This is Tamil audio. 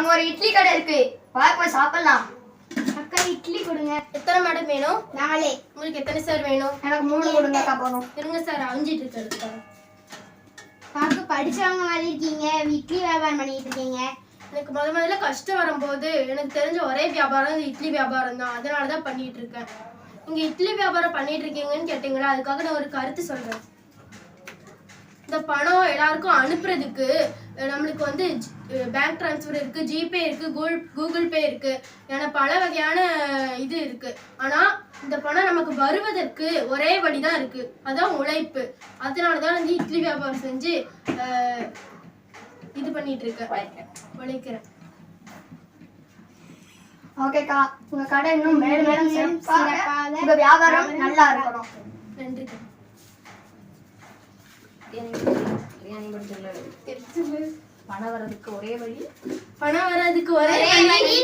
அங்க ஒரு இட்லி கடை இருக்கு, வா போய் சாப்பிடலாம். அக்கா இட்லி கொடுங்க. எத்தனை மேடம் வேணும்? 4. உங்களுக்கு எத்தனை சார் வேணும்? எனக்கு 3 கொடுங்கக்கா போதும். இருங்க சார், அஞ்சிட்டு இருக்கு. பாக்க படிச்சவங்க மாதிரி இருக்கீங்க, இட்லி வியாபாரம் பண்ணிட்டு இருக்கீங்க. எனக்கு முதல்ல கஷ்டம் வரும்போது எனக்கு தெரிஞ்ச ஒரே வியாபாரம் இந்த இட்லி வியாபாரம் தான். அதனால தான் பண்ணிட்டு இருக்கேன். நீங்க இட்லி வியாபாரம் பண்ணிட்டு இருக்கீங்கன்னு கேட்டீங்களா, அதுக்காக நான் ஒரு கருத்து சொல்றேன். இந்த பணம் எல்லாருக்கும் அனுப்புறதுக்கு நம்மளுக்கு வந்து பேங்க் டிரான்ஸ்ஃபர் இருக்கு, ஜிபே இருக்கு, கூகுள் பே இருக்கு, ஏன்னா பல வகையான இது இருக்கு. ஆனா இந்த பணம் நமக்கு வருவதற்கு ஒரே வழிதான் இருக்கு, அதான் உழைப்பு. அதனாலதான் வந்து இட்லி வியாபாரம் செஞ்சு இது பண்ணிட்டு இருக்கேன், உழைக்கிறேன். ஓகேக்கா, உங்க கடை இன்னும் மேலும் மேலும் சிறப்பாக, உங்க வியாபாரம் நல்லா இருக்கணும். நன்றிக்கா. பணம் வர்றதுக்கு ஒரே வழி, பணம் வர்றதுக்கு ஒரே வழி